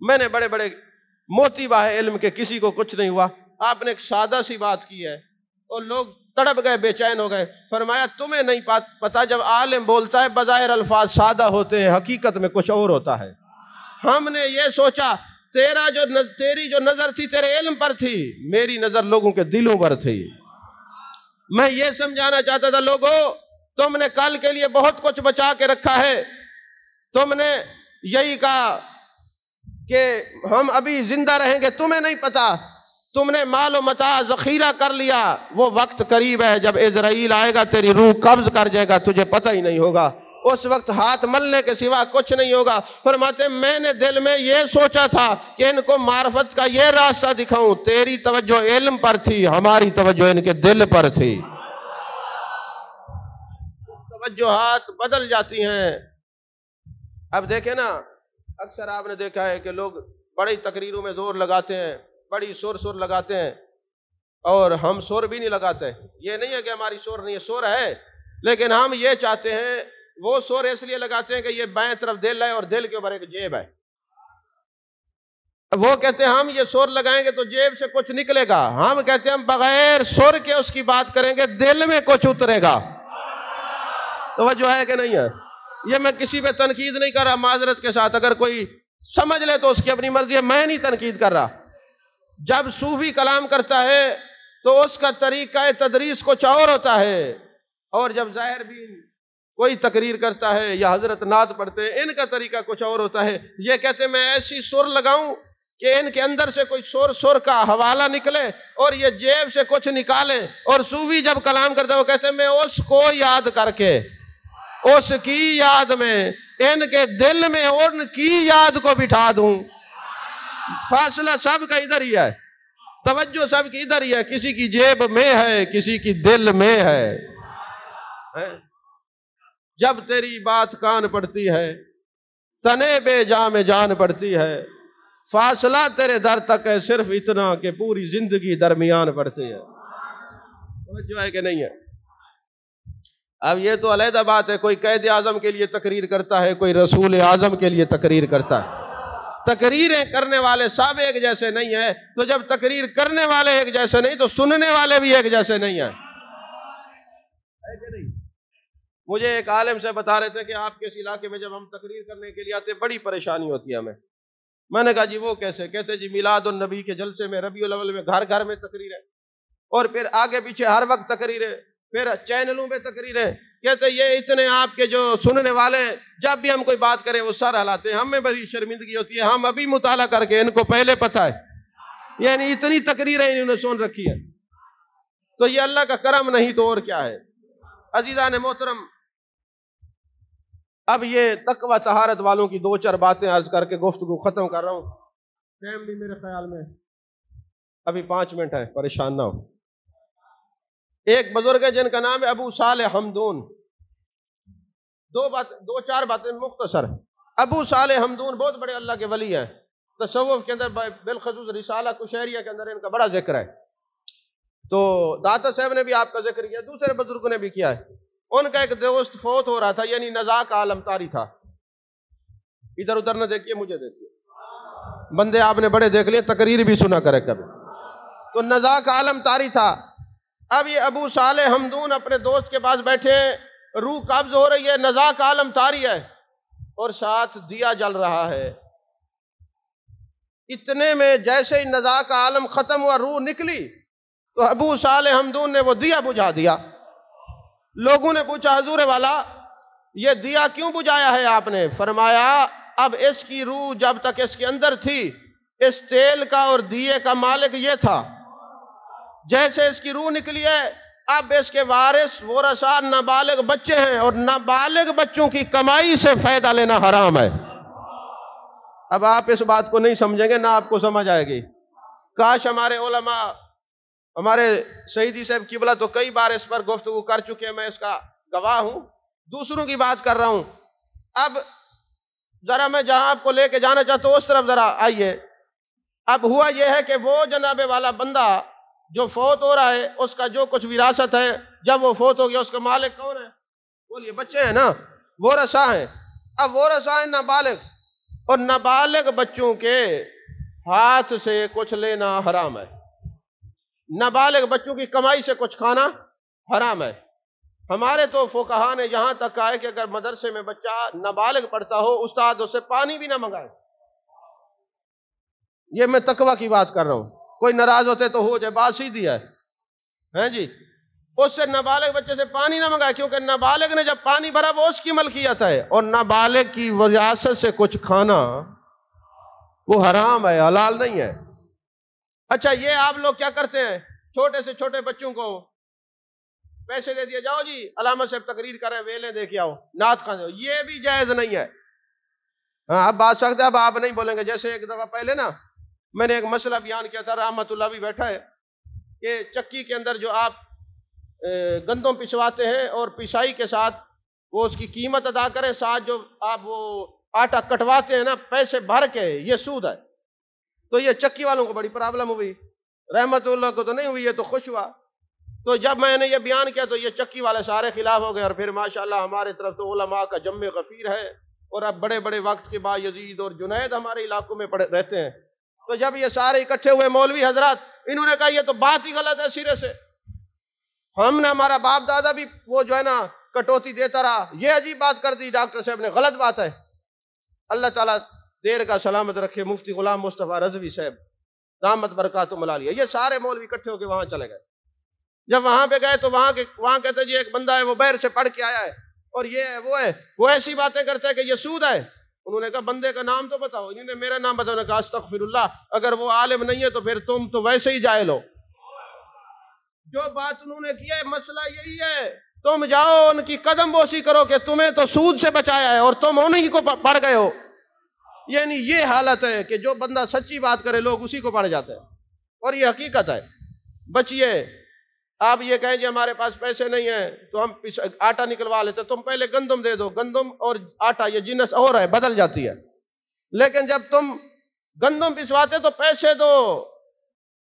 میں نے بڑے بڑے موتی باہے علم کے، کسی کو کچھ نہیں ہوا، آپ نے ایک سادہ سی بات کی ہے اور لوگ تڑپ گئے، بے چین ہو گئے۔ فرمایا تمہیں نہیں پتا، جب عالم بولتا ہے بظاہر الفاظ سادہ ہوتے ہیں، حقیقت میں کچھ اور ہوتا ہے۔ ہم نے یہ سوچا تیری جو نظر تھی تیرے علم پر تھی، میری نظر لوگوں کے دلوں پر تھی۔ میں یہ سمجھانا چاہتا تھا، لوگوں تم نے کل کے لیے بہت کچھ بچا کے رکھا ہے، تم نے یہی کہا کہ ہم ابھی زندہ رہیں گے، تمہیں نہیں پتا، تم نے مال و متاع ذخیرہ کر لیا، وہ وقت قریب ہے جب عزرائیل آئے گا تیری روح قبض کر جائے گا، تجھے پتہ ہی نہیں ہوگا، اس وقت ہاتھ ملنے کے سوا کچھ نہیں ہوگا۔ فرماتے میں نے دل میں یہ سوچا تھا کہ ان کو معرفت کا یہ راستہ دکھاؤں، تیری توجہ علم پر تھی، ہماری توجہ ان کے دل پر تھی۔ توجہات بدل جاتی ہیں۔ اب دیکھیں نا، اکثر آپ نے دیکھا ہے کہ لوگ بڑی تقریروں میں زور لگاتے ہیں، بڑی سور لگاتے ہیں، اور ہم سور بھی نہیں لگاتے۔ یہ نہیں ہے کہ ہماری سور نہیں ہے، سور ہے، لیکن ہم یہ چاہتے ہیں، وہ سور اس لیے لگاتے ہیں کہ یہ بائیں طرف دل ہے اور دل کے اوپر ایک جیب ہے۔ وہ کہتے ہیں ہم یہ سور لگائیں گے تو جیب سے کچھ نکلے گا، ہم کہتے ہیں ہم بغیر سور کے اس کی بات کریں گے، دل میں کچھ اترے گا۔ توجہ ہے کہ نہیں ہے؟ یہ میں کسی پہ تنقید نہیں کر رہا، معذرت کے ساتھ، اگر کوئی سمجھ لے تو اس کی اپنی مرضی ہے، میں نہیں تنقید کر رہا۔ جب صوفی کلام کرتا ہے تو اس کا طریقہ تدریس کچھ اور ہوتا ہے، اور جب ظاہر بھی کوئی تقریر کرتا ہے یا حضرت نعت پڑھتے ہیں، ان کا طریقہ کچھ اور ہوتا ہے۔ یہ کہتے ہیں میں ایسی سر لگاؤں کہ ان کے اندر سے کوئی سر کا حوالہ نکلے اور یہ جیب سے کچھ نکالے۔ اور صوفی جب کلام کرتا ہے وہ کہتے ہیں میں اس کو یاد کر کے، اس کی یاد میں، ان کے دل میں ان کی یاد کو بٹھا دوں۔ فاصلہ سب کا ادھر ہی ہے، توجہ سب کی ادھر ہی ہے، کسی کی جیب میں ہے، کسی کی دل میں ہے۔ جب تیری بات کان پڑتی ہے، تنے بے جاں میں جان پڑتی ہے، فاصلہ تیرے در تک ہے صرف اتنا کہ پوری زندگی درمیان پڑتی ہے۔ جو ہے کہ نہیں ہے؟ اب یہ تو علیحدہ بات ہے، کوئی قائد اعظم کے لیے تقریر کرتا ہے، کوئی رسول اعظم کے لیے تقریر کرتا ہے۔ تقریریں کرنے والے سب ایک جیسے نہیں ہیں، تو جب تقریر کرنے والے ایک جیسے نہیں تو سننے والے بھی ایک جیسے نہیں ہیں۔ مجھے ایک عالم سے بتا رہے تھے کہ آپ کے اس علاقے میں جب ہم تقریر کرنے کے لیے آتے بڑی پریشانی ہوتی ہے ہمیں۔ میں نے کہا جی وہ کیسے؟ کہتے جی میلاد النبی کے جلسے میں، ربیع الاول میں گھر گھر میں تقریر ہے، اور پھر آگے پیچھے ہر وقت تقریر ہے، پھر چینلوں میں تقریر ہے۔ کہتے یہ اتنے آپ کے جو سننے والے ہیں، جب بھی ہم کوئی بات کریں وہ سر ہلاتے ہیں، ہمیں بڑی شرمندگی ہوتی ہے، ہم ابھی مطالعہ کر کے ان کو پہلے پتہ ہے، یعنی اتنی تقریریں انہوں نے سن رکھی ہے۔ تو یہ اللہ کا کرم نہیں تو اور کیا ہے؟ عزیزان محترم، اب یہ تقوی طہارت والوں کی دو چار باتیں عرض کر کے گفتگو ختم کر رہا ہوں۔ ٹائم بھی میرے خیال میں ابھی 5 منٹ ہے، پریشان نہ ہو۔ ایک بزرگ ہے جن کا نام ہے ابو صالح حمدون۔ دو چار باتیں مختصر۔ ابو صالح حمدون بہت بڑے اللہ کے ولی ہیں، تصوف کے اندر بالخصوص رسالہ کشیریہ کے اندر ان کا بڑا ذکر ہے۔ تو داتا صاحب نے بھی آپ کا ذکر کیا، دوسرے بزرگوں نے بھی کیا ہے۔ ان کا ایک دوست فوت ہو رہا تھا، یعنی نزاک عالم طاری تھا۔ ادھر ادھر نہ دیکھیے، مجھے دیکھیے، بندے آپ نے بڑے دیکھ لیے، تقریر بھی سنا کرے کبھی۔ تو نزاک عالم طاری تھا۔ اب یہ ابو صالح حمدون اپنے دوست کے پاس بیٹھے، روح قبض ہو رہی ہے، نزاک عالم طاری ہے اور ساتھ دیا جل رہا ہے۔ اتنے میں جیسے ہی نزاک عالم ختم ہوا، روح نکلی، تو ابو صالح حمدون نے وہ دیا بجھا دیا۔ لوگوں نے پوچھا حضور والا یہ دیا کیوں بجھایا ہے آپ نے؟ فرمایا اب اس کی روح جب تک اس کے اندر تھی، اس تیل کا اور دیے کا مالک یہ تھا، جیسے اس کی روح نکلی ہے اب اس کے وارث ورثاء نابالغ بچے ہیں، اور نابالغ بچوں کی کمائی سے فائدہ لینا حرام ہے۔ اب آپ اس بات کو نہیں سمجھیں گے، نہ آپ کو سمجھ آئے گی۔ کاش ہمارے علماء، ہمارے سیدی صاحب قبلہ تو کئی بار اس پر گفتگو کر چکے ہیں، میں اس کا گواہ ہوں، دوسروں کی بات کر رہا ہوں۔ اب ذرا میں جہاں آپ کو لے کے جانا چاہتا ہوں اس طرف ذرا آئیے۔ اب ہوا یہ ہے کہ وہ جناب والا بندہ جو فوت ہو رہا ہے، اس کا جو کچھ وراثت ہے، جب وہ فوت ہو گیا اس کا مالک کون ہے؟ بولیے، بچے ہیں نا، ورثاء ہیں۔ اب ورثاء ہیں نابالغ، اور نابالغ بچوں کے ہاتھ سے کچھ لینا حرام ہے، نابالغ بچوں کی کمائی سے کچھ کھانا حرام ہے۔ ہمارے تو فقہا نے یہاں تک کہا ہے کہ اگر مدرسے میں بچہ نابالغ پڑھتا ہو، استاد اس سے پانی بھی نہ منگائے۔ یہ میں تقوی کی بات کر رہا ہوں، کوئی ناراض ہوتے تو ہو جائے، بات سیدھی ہے جی۔ اس سے نابالغ بچے سے پانی نہ منگائے، کیونکہ نابالغ نے جب پانی بھرا وہ اس کی ملکیت ہے، اور نابالغ کی وراثت سے کچھ کھانا وہ حرام ہے، حلال نہیں ہے۔ اچھا، یہ آپ لوگ کیا کرتے ہیں؟ چھوٹے سے چھوٹے بچوں کو پیسے دے دیا، جاؤ جی علامہ صاحب تقریر کر رہے ہیں، ویلیں دے کے آؤ، نعت خواں، یہ بھی جائز نہیں ہے۔ ہاں اب بات سکتے، اب آپ نہیں بولیں گے۔ جیسے ایک دفعہ پہلے نا میں نے ایک مسئلہ بیان کیا تھا، رحمت اللہ بھی بیٹھا ہے، کہ چکی کے اندر جو آپ گندم پسواتے ہیں اور پسائی کے ساتھ وہ اس کی قیمت ادا کریں، ساتھ جو آپ وہ آٹا کٹواتے ہیں نا پیسے بھر کے، یہ سود ہے۔ تو یہ چکی والوں کو بڑی پرابلم ہوئی، رحمت اللہ کو تو نہیں ہوئی، یہ تو خوش ہوا۔ تو جب میں نے یہ بیان کیا تو یہ چکی والے سارے خلاف ہو گئے، اور پھر ماشاءاللہ ہمارے طرف تو علماء کا جم غفیر ہے، اور اب بڑے بڑے وقت کے بعد یزید اور جنید ہمارے علاقوں میں رہتے ہیں۔ تو جب یہ سارے اکٹھے ہوئے مولوی حضرات، انہوں نے کہا یہ تو بات ہی غلط ہے سرے سے، ہم نے ہمارا باپ دادا بھی وہ جو ہے نا کٹوتی دیتا رہا، یہ عجیب بات کر دی ڈاکٹر صاحب نے، غلط بات ہے۔ اللہ تعالیٰ دیر کا سلامت رکھے مفتی غلام مصطفیٰ رضوی صاحب دامت برکاتہم العالیہ، یہ سارے مولوی اکٹھے ہو کے وہاں چلے گئے۔ جب وہاں پہ گئے تو وہاں کہتے جی ایک بندہ ہے وہ بیر سے پڑھ کے آیا ہے، اور یہ ہے وہ ایسی باتیں کرتے ہیں کہ یہ سود ہے۔ انہوں نے کہا بندے کا نام تو بتاؤ، انہوں نے میرا نام بتاؤ، نے کہا استغفر اللہ، اگر وہ عالم نہیں ہے تو پھر تم تو ویسے ہی جاہل ہو۔ جو بات انہوں نے کی ہے، مسئلہ یہی ہے، تم جاؤ ان کی قدم بوسی کرو کہ تمہیں تو سود سے بچایا ہے اور تم انہی کو پڑھ گئے ہو۔ یعنی یہ حالت ہے کہ جو بندہ سچی بات کرے لوگ اسی کو پڑھ جاتے ہیں، اور یہ حقیقت ہے۔ بچیے، آپ یہ کہیں جی ہمارے پاس پیسے نہیں ہیں تو ہم آٹا نکلوا لیتے، تم پہلے گندم دے دو، گندم اور آٹا یہ جنس اور ہے، بدل جاتی ہے، لیکن جب تم گندم پسواتے تو پیسے دو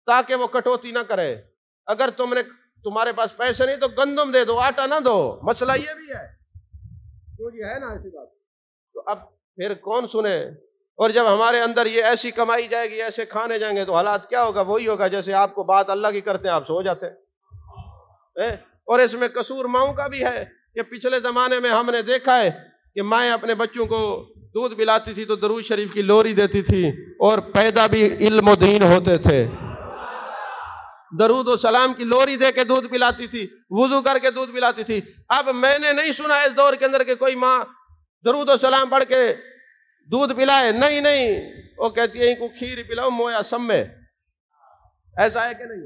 تاکہ وہ کٹوتی نہ کرے، اگر تمہارے پاس پیسے نہیں تو گندم دے دو، آٹا نہ دو، مسئلہ یہ بھی ہے کیوں جی، ہے نا ایسی بات؟ تو اب پھر کون سنے؟ اور جب ہمارے اندر یہ ایسی کمائی جائے گی، ایسے کھانے جائیں گے تو حالات کیا ہوگا؟ وہی ہوگا جیسے آپ کو بات اللہ کی کرتے ہیں آپ سو جاتے ہیں۔ اور اس میں قصور ماؤں کا بھی ہے کہ پچھلے زمانے میں ہم نے دیکھا ہے کہ مائیں اپنے بچوں کو دودھ پلاتی تھی تو درود شریف کی لوری دیتی تھی اور پیدا بھی علم و دین ہوتے تھے، درود و سلام کی لوری دے کے دودھ پلاتی تھی، وضو کر کے دودھ پلاتی تھی۔ اب میں نے نہیں سنا اس دور کے اندر کہ کوئی ماں درود و سلام پڑھ کے دودھ پلائے، نہیں، وہ کہتی ہے ان کو کھیر پلاؤ مویا سمے، ایسا ہے کہ نہیں؟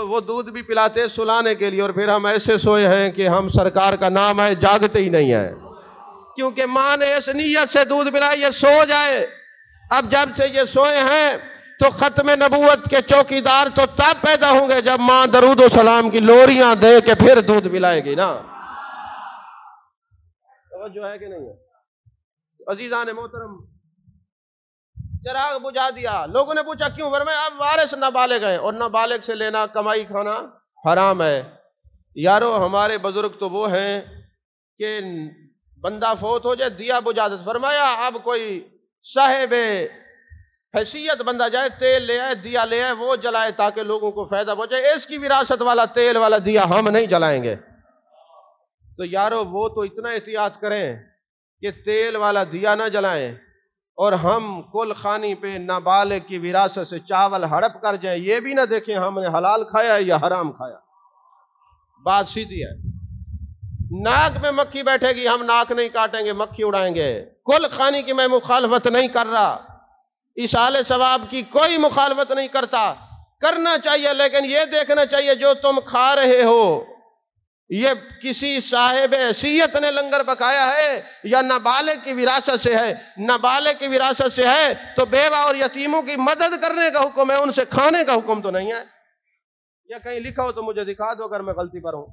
وہ دودھ بھی پلاتے سلانے کے لیے، اور پھر ہم ایسے سوئے ہیں کہ ہم سرکار کا نام ہے جاگتے ہی نہیں ہیں، کیونکہ ماں نے اس نیت سے دودھ پلایا یہ سو جائے۔ اب جب سے یہ سوئے ہیں تو ختم نبوت کے چوکیدار تو تب پیدا ہوں گے جب ماں درود و سلام کی لوریاں دے کے پھر دودھ پلائے گی نا۔ توجہ ہے کہ نہیں ہے؟ عزیزان محترم، چراغ بجھا دیا، لوگوں نے پوچھا کیوں؟ فرمایا اب وارث نابالغ ہیں اور نابالغ سے لینا کمائی کھانا حرام ہے۔ یارو ہمارے بزرگ تو وہ ہیں کہ بندہ فوت ہو جائے دیا بجھا دیتے، فرمایا اب کوئی صاحب حیثیت بندہ جائے تیل لے آئے دیا لے آئے وہ جلائے تاکہ لوگوں کو فائدہ پہنچے، اس کی وراثت والا تیل والا دیا ہم نہیں جلائیں گے۔ تو یارو وہ تو اتنا احتیاط کریں کہ تیل والا دیا نہ جلائیں اور ہم کل خانی پہ نابالغ کی وراثت سے چاول ہڑپ کر جائیں، یہ بھی نہ دیکھیں ہم نے حلال کھایا یا حرام کھایا۔ بات سیدھی ہے، ناک میں مکھی بیٹھے گی ہم ناک نہیں کاٹیں گے، مکھی اڑائیں گے۔ کل خانی کی میں مخالفت نہیں کر رہا، ایصال ثواب کی کوئی مخالفت نہیں کرتا، کرنا چاہیے، لیکن یہ دیکھنا چاہیے جو تم کھا رہے ہو یہ کسی صاحب حیثیت نے لنگر پکایا ہے یا نابالغ کی وراثت سے ہے۔ نابالغ کی وراثت سے ہے تو بیوہ اور یتیموں کی مدد کرنے کا حکم ہے، ان سے کھانے کا حکم تو نہیں ہے۔ یا کہیں لکھا ہو تو مجھے دکھا دو اگر میں غلطی پر ہوں،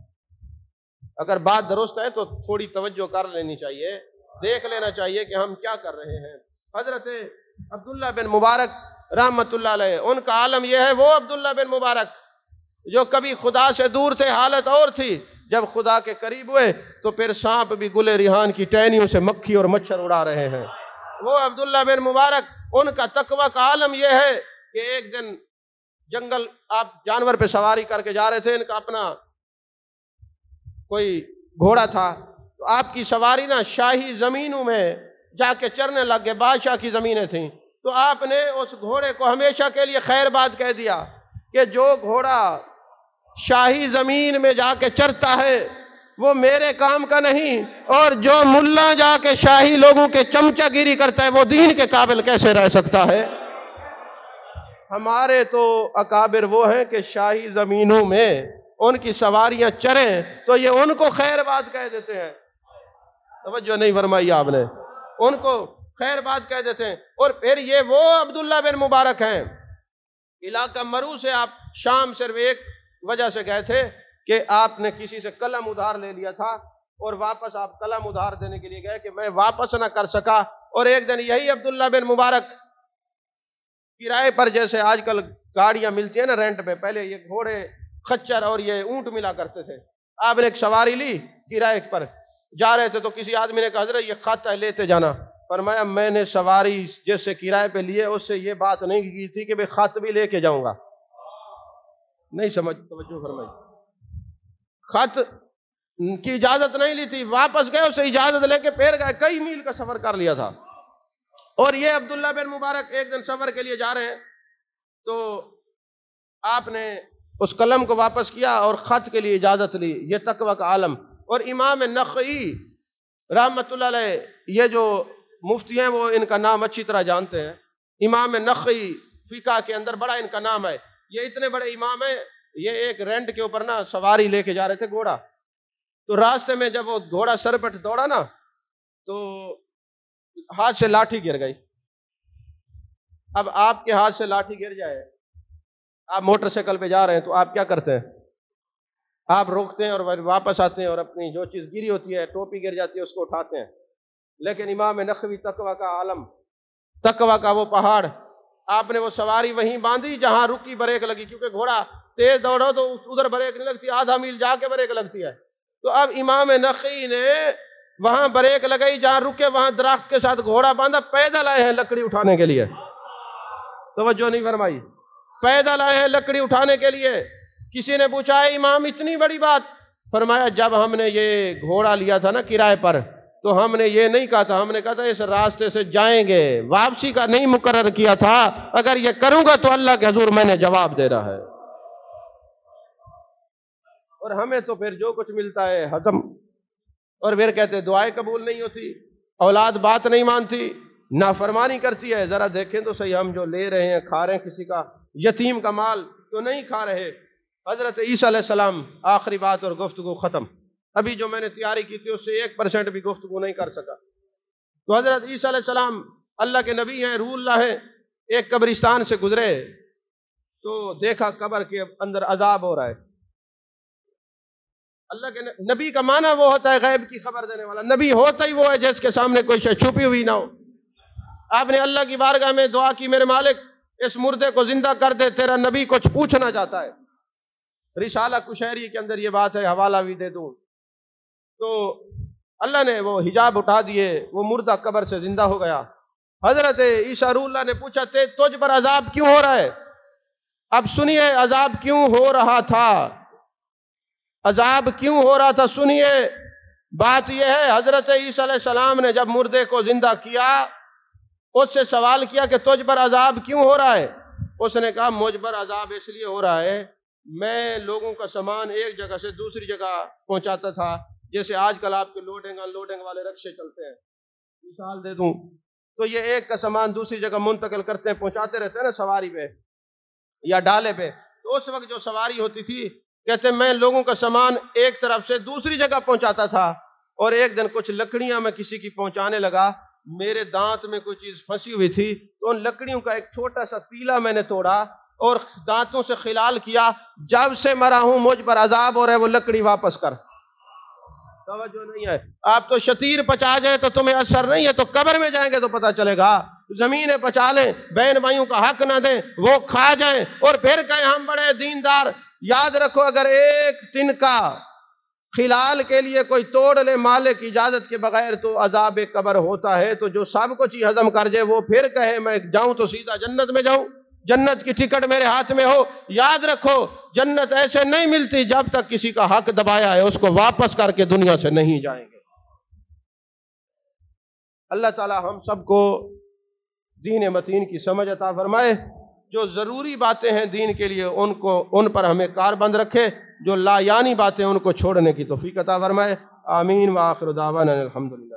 اگر بات درست ہے تو تھوڑی توجہ کر لینی چاہیے، دیکھ لینا چاہیے کہ ہم کیا کر رہے ہیں۔ حضرت عبداللہ بن مبارک رحمت اللہ علیہ، ان کا عالم یہ ہے، وہ عبداللہ بن مبارک جو کبھی خدا سے دور تھے حالت اور تھی، جب خدا کے قریب ہوئے تو پھر سانپ بھی گل ریحان کی ٹہنیوں سے مکھی اور مچھر اڑا رہے ہیں۔ وہ عبداللہ بن مبارک، ان کا تقویٰ کا عالم یہ ہے کہ ایک دن جنگل آپ جانور پہ سواری کر کے جا رہے تھے، ان کا اپنا کوئی گھوڑا تھا، تو آپ کی سواری نا شاہی زمینوں میں جا کے چرنے لگ گئے، بادشاہ کی زمینیں تھیں، تو آپ نے اس گھوڑے کو ہمیشہ کے لیے خیر بات کہہ دیا کہ جو گھوڑا شاہی زمین میں جا کے چرتا ہے وہ میرے کام کا نہیں، اور جو ملا جا کے شاہی لوگوں کے چمچہ گیری کرتا ہے وہ دین کے قابل کیسے رہ سکتا ہے؟ ہمارے تو اکابر وہ ہیں کہ شاہی زمینوں میں ان کی سواریاں چریں تو یہ ان کو خیر بات کہہ دیتے ہیں۔ توجہ نہیں فرمائی آپ نے، ان کو خیر بات کہہ دیتے ہیں۔ اور پھر یہ وہ عبداللہ بن مبارک ہیں، علاقہ مرو سے آپ شام صرف ایک وجہ سے گئے تھے کہ آپ نے کسی سے قلم ادھار لے لیا تھا اور واپس آپ قلم ادھار دینے کے لیے گئے کہ میں واپس نہ کر سکا، اور ایک دن یہی عبداللہ بن مبارک کرائے پر، جیسے آج کل گاڑیاں ملتی ہیں نا رینٹ پہ، پہلے یہ گھوڑے خچر اور یہ اونٹ ملا کرتے تھے، آپ نے ایک سواری لی کرائے پر جا رہے تھے تو کسی آدمی نے کہا حضرت یہ خط ہے لیتے جانا، فرمایا میں نے سواری جس سے کرائے پہ لیے اس سے یہ بات نہیں کی تھی کہ میں خط بھی لے کے جاؤں گا، نہیں سمجھ توجہ فرمائی، خط کی اجازت نہیں لی تھی، واپس گئے اس سے اجازت لے کے پھر گئے، کئی میل کا سفر کر لیا تھا۔ اور یہ عبداللہ بن مبارک ایک دن سفر کے لیے جا رہے ہیں تو آپ نے اس قلم کو واپس کیا اور خط کے لیے اجازت لی، یہ تقویٰ کا عالم۔ اور امام نخعی رحمت اللہ علیہ، یہ جو مفتی ہیں وہ ان کا نام اچھی طرح جانتے ہیں، امام نخعی فقہ کے اندر بڑا ان کا نام ہے، یہ اتنے بڑے امام ہیں، یہ ایک رینٹ کے اوپر نا سواری لے کے جا رہے تھے گھوڑا، تو راستے میں جب وہ گھوڑا سر پٹ دوڑا نا تو ہاتھ سے لاٹھی گر گئی۔ اب آپ کے ہاتھ سے لاٹھی گر جائے، آپ موٹر سائیکل پہ جا رہے ہیں تو آپ کیا کرتے ہیں؟ آپ روکتے ہیں اور واپس آتے ہیں اور اپنی جو چیز گری ہوتی ہے، ٹوپی گر جاتی ہے، اس کو اٹھاتے ہیں۔ لیکن امام نخوی تقویٰ کا عالم، تقویٰ کا وہ پہاڑ، آپ نے وہ سواری وہیں باندھی جہاں رکی بریک لگی، کیونکہ گھوڑا تیز دوڑو تو ادھر بریک نہیں لگتی، آدھا میل جا کے بریک لگتی ہے۔ تو اب امام نخعی نے وہاں بریک لگائی جہاں رکے، وہاں درخت کے ساتھ گھوڑا باندھا، پیدل آئے ہیں لکڑی اٹھانے کے لیے۔ توجہ نہیں فرمائی، پیدل آئے ہیں لکڑی اٹھانے کے لیے۔ کسی نے پوچھا ہے امام اتنی بڑی بات؟ فرمایا جب ہم نے یہ گھوڑا لیا تھا نا کرائے پر، تو ہم نے یہ نہیں کہا تھا، ہم نے کہا تھا اس راستے سے جائیں گے، واپسی کا نہیں مقرر کیا تھا، اگر یہ کروں گا تو اللہ کے حضور میں نے جواب دے رہا ہے۔ اور ہمیں تو پھر جو کچھ ملتا ہے ہضم، اور پھر کہتے دعائیں قبول نہیں ہوتی، اولاد بات نہیں مانتی، نافرمانی کرتی ہے۔ ذرا دیکھیں تو صحیح، ہم جو لے رہے ہیں، کھا رہے ہیں کسی کا یتیم کا مال تو نہیں کھا رہے۔ حضرت عیسیٰ علیہ السلام، آخری بات اور گفتگو ختم، ابھی جو میں نے تیاری کی تھی اس سے 1% بھی گفتگو نہیں کر سکا۔ تو حضرت عیسیٰ علیہ السلام اللہ کے نبی ہیں، روح اللہ ہیں، ایک قبرستان سے گزرے تو دیکھا قبر کے اندر عذاب ہو رہا ہے۔ اللہ کے نبی کا معنی وہ ہوتا ہے غیب کی خبر دینے والا، نبی ہوتا ہی وہ ہے جس کے سامنے کوئی شے چھپی ہوئی نہ ہو۔ آپ نے اللہ کی بارگاہ میں دعا کی، میرے مالک اس مردے کو زندہ کر دے، تیرا نبی کچھ پوچھنا چاہتا ہے۔ رسالہ کشیری کے اندر یہ بات ہے، حوالہ بھی دے دوں۔ تو اللہ نے وہ حجاب اٹھا دیے، وہ مردہ قبر سے زندہ ہو گیا۔ حضرت عیسیٰ روح اللہ نے پوچھا تجھ پر عذاب کیوں ہو رہا ہے؟ اب سنیے عذاب کیوں ہو رہا تھا، عذاب کیوں ہو رہا تھا سنیے۔ بات یہ ہے، حضرت عیسیٰ علیہ السلام نے جب مردے کو زندہ کیا، اس سے سوال کیا کہ تجھ پر عذاب کیوں ہو رہا ہے؟ اس نے کہا مجھ پر عذاب اس لیے ہو رہا ہے، میں لوگوں کا سامان ایک جگہ سے دوسری جگہ پہنچاتا تھا، جیسے آج کل آپ کے لوڈنگ ان لوڈنگ والے رکشے چلتے ہیں، مثال دے دوں تو یہ ایک کا سامان دوسری جگہ منتقل کرتے ہیں، پہنچاتے رہتے ہیں نا سواری پہ یا ڈالے پہ۔ تو اس وقت جو سواری ہوتی تھی، کہتے ہیں میں لوگوں کا سامان ایک طرف سے دوسری جگہ پہنچاتا تھا، اور ایک دن کچھ لکڑیاں میں کسی کی پہنچانے لگا، میرے دانت میں کوئی چیز پھنسی ہوئی تھی، تو ان لکڑیوں کا ایک چھوٹا سا تیلا میں نے توڑا اور دانتوں سے خلال کیا، جب سے مرا ہوں مجھ پر عذاب ہو رہا ہے، وہ لکڑی واپس کر۔ توجہ نہیں ہے، آپ تو شتیر پچا جائیں تو تمہیں اثر نہیں ہے، تو قبر میں جائیں گے تو پتہ چلے گا۔ زمینیں پچا لیں، بہن بھائیوں کا حق نہ دیں، وہ کھا جائیں اور پھر کہیں ہم بڑے دیندار۔ یاد رکھو اگر ایک دن کا خلال کے لیے کوئی توڑ لے مالک کی اجازت کے بغیر تو عذاب قبر ہوتا ہے۔ تو جو سب کچھ ہی ہضم کر جائے وہ پھر کہے میں جاؤں تو سیدھا جنت میں جاؤں، جنت کی ٹکٹ میرے ہاتھ میں ہو۔ یاد رکھو جنت ایسے نہیں ملتی جب تک کسی کا حق دبایا ہے اس کو واپس کر کے دنیا سے نہیں جائیں گے۔ اللہ تعالی ہم سب کو دین متین کی سمجھ عطا فرمائے، جو ضروری باتیں ہیں دین کے لیے ان پر ہمیں کار بند رکھے، جو لا یعنی باتیں ان کو چھوڑنے کی توفیق عطا فرمائے۔ آمین وآخر دعوانا الحمدللہ۔